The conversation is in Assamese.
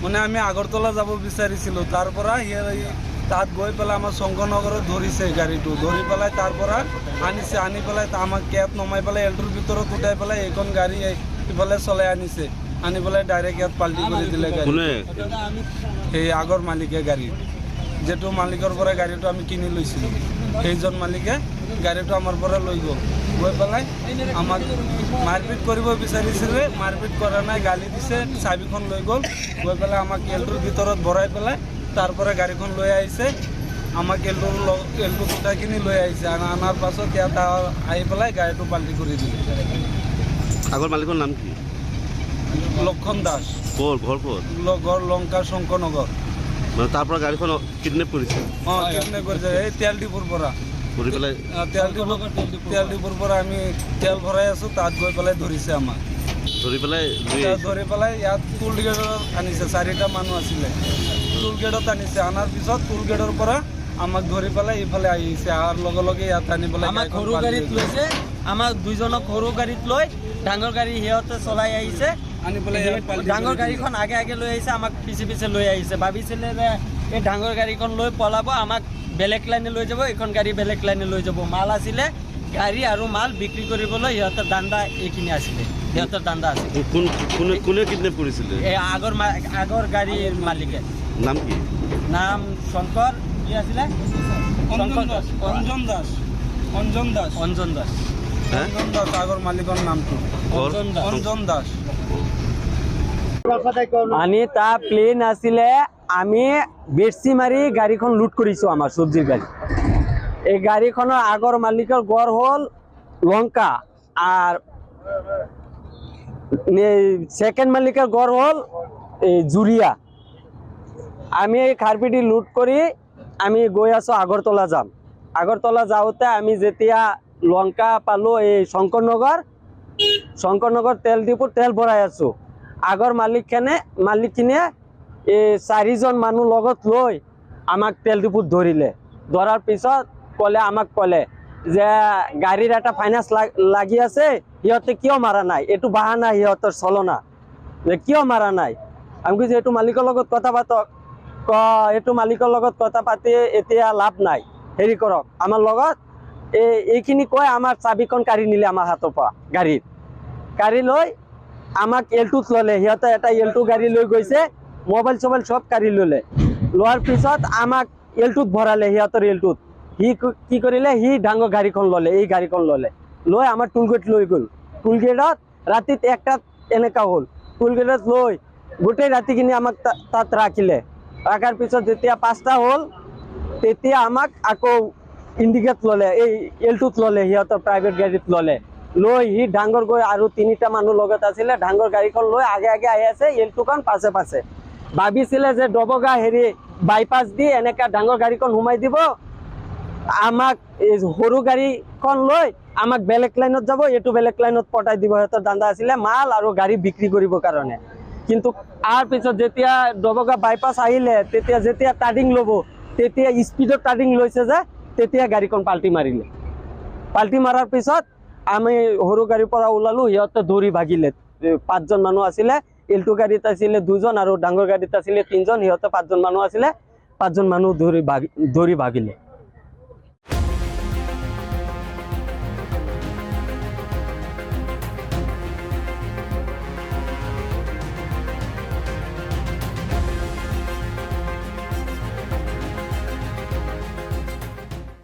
মানে আমি আগৰতলা যাব বিচাৰিছিলোঁ, তাৰ পৰা তাত গৈ পেলাই আমাৰ শংকৰনগৰত ধৰিছে গাড়ীটো, ধৰি পেলাই তাৰ পৰা আনিছে, আনি পেলাই আমাক কেব নমাই পেলাই এল্টোৰ ভিতৰত উঠাই পেলাই এইখন গাড়ী ইফালে চলাই আনিছে, আনি পেলাই ডাইৰেক্ট ইয়াত পাল্টি কৰি দিলে গাড়ী। সেই আগৰ মালিকে গাড়ী, যিটো মালিকৰ পৰা গাড়ীটো আমি কিনি লৈছিলোঁ, সেইজন মালিকে গাড়ীটো আমাৰ পৰা লৈ গ'ল, গৈ পেলাই আমাক মাৰপিট কৰিব বিচাৰিছিলে, মাৰপিট কৰা নাই, গালি দিছে, চাবিখন লৈ গ'ল, গৈ পেলাই আমাক এল্টোৰ ভিতৰত ভৰাই পেলাই তাৰ পৰা গাড়ীখন লৈ আহিছে, আমাক এল্টোত উঠাই কিনি লৈ আহিছে, অনাৰ পাছত ইয়াত আহি পেলাই গাড়ীটো পাল্টি কৰি দিলে। আগৰ মালিকৰ নাম কি? লক্ষণ দাস। ঘৰ ক'ত? ঘৰ লংকা শংকৰনগৰ। মানে তাৰ পৰা গাড়ীখন কিডনেপ কৰিছে? অঁ, কিডনেপ কৰিছে, এই তেল ডিপুৰ পৰা। ধৰি পেলাই তেল ডিপুৰ পৰা আমি তেল ভৰাই আছোঁ, তাত গৈ পেলাই ধৰিছে আমাক, ধৰি পেলাই ইয়াত টোল গেটত আনিছে, 4টা মানুহ আছিলে, টোল গেটত আনিছে, অনাৰ পিছত টোল গেটৰ পৰা আমাক ধৰি পেলাই ইফালে আহিছে, অহাৰ লগে লগে ইয়াত আনি পেলাই আমাক সৰু গাড়ীত লৈছে, আমাক দুইজনক সৰু গাড়ীত লৈ ডাঙৰ গাড়ী সিহঁতে চলাই আহিছে, আনি পেলাই ডাঙৰ গাড়ীখন আগে আগে লৈ আহিছে, আমাক পিছে পিছে লৈ আহিছে, ভাবিছিলে যে এই ডাঙৰ গাড়ীখন লৈ পলাব, আমাক বেলেগ লাইনে লৈ যাব, এইখন গাড়ী বেলেগ লাইনে লৈ যাব। মাল আছিলে, গাড়ী আৰু মাল বিক্ৰী কৰিবলৈ সিহঁতৰ দান্দা এইখিনি আছিলে, সিহঁতৰ দান্দা আছিল। কোনে কিডনেপ কৰিছিলে? এই আগৰ গাড়ীৰ মালিকে। নাম কি? নাম শংকৰ, কি আছিলে? অঞ্জন দাস। অঞ্জন দাস। অঞ্জন দাস। অঞ্জন দাস আগৰ মালিকৰ নামটো অঞ্জন দাস। আনি তাৰ প্লেন আছিলে, আমি বেটছি মাৰি গাড়ীখন লুট কৰিছোঁ, আমাৰ চব্জিৰ গাড়ী। এই গাড়ীখনৰ আগৰ মালিকৰ গড় হ'ল লংকা, আর সেকেন্ড মালিকের গড় হল এই জুরিয়া। আমি এই খারপিটি লুট করি আমি গৈ আছো আগরতলা যাম। আগরতলা যাওঁতে আমি যেতিয়া লংকা পালো এই শংকৰনগৰ তেল ডিপুত তেল ভৰাই আছো। আগৰ মালিকখিনিয়ে এই 4জন মানুহ লগত লৈ আমাক তেল ডিপুত ধৰিলে। ধৰাৰ পিছত আমাক ক'লে যে গাড়ীৰ এটা ফাইনান্স লাগি আছে, সিহঁতে কিয় মাৰা নাই, এইটো বাহানা সিহঁতৰ চলনা, যে কিয় মাৰা নাই। আমি কৈছোঁ এইটো মালিকৰ লগত কথা পাতক। এইটো মালিকৰ লগত কথা পাতি এতিয়া লাভ নাই, হেৰি কৰক আমাৰ লগত। এইখিনি কৈ আমাৰ চাবিখন কাঢ়ি নিলে আমাৰ হাতৰ পৰা। গাড়ী লৈ আমাক এল্টোত ল'লে, সিহঁতে এটা এল্টো গাড়ী লৈ গৈছে, মোবাইল চোবাইল চব কাঢ়ি ল'লে। লোৱাৰ পিছত আমাক এল্টোত ভৰালে, সিহঁতৰ এল্টোত। সি কি কৰিলে, সি ডাঙৰ গাড়ীখন ল'লে, এই গাড়ীখন ল'লে, লৈ আমাৰ টুলগেট লৈ গ'ল। টুলগেটত ৰাতিত 1টাত এনেকা হ'ল। টুলগেটত লৈ গোটেই ৰাতিখিনি আমাক তাত ৰাখিলে। ৰাখাৰ পিছত যেতিয়া 5টা হ'ল, তেতিয়া আমাক আকৌ ইণ্ডিকেট ল'লে, এই এল্টোত ল'লে, সিহঁতৰ প্ৰাইভেট গাড়ীত ল'লে। লৈ সি ডাঙৰ গৈ আৰু 3টা মানুহ লগত আছিলে, ডাঙৰ গাড়ীখন লৈ আগে আগে আহি আছে, এল্টোখন পাছে পাছে। ভাবিছিলে যে ডবগা বাইপাছ দি এনেকা ডাঙৰ গাড়ীখন সোমাই দিব, আমাক সৰু গাড়ীখন লৈ আমাক বেলেগ লাইনত যাব, এইটো বেলেগ লাইনত পঠাই দিব। সিহঁতৰ দান্দা আছিলে মাল আৰু গাড়ী বিক্ৰী কৰিবৰ কাৰণে। কিন্তু তাৰ পিছত যেতিয়া ডবগা বাইপাছ আহিলে, যেতিয়া টাৰ্নিং ল'ব, তেতিয়া স্পীডত টাৰ্নিং লৈছে যে, তেতিয়া গাড়ীখন পাল্টি মাৰিলে। পাল্টি মাৰাৰ পিছত আমি সৰু গাড়ীৰ পৰা ওলালো, সিহঁতে দৌৰি ভাগিলে। 5জন মানুহ আছিলে, এল্টো গাড়ীত আছিলে 2জন আৰু ডাঙৰ গাড়ীত আছিলে 3জন, সিহঁতে 5জন মানুহ আছিলে, 5জন মানুহ দৌৰি ভাগিলে।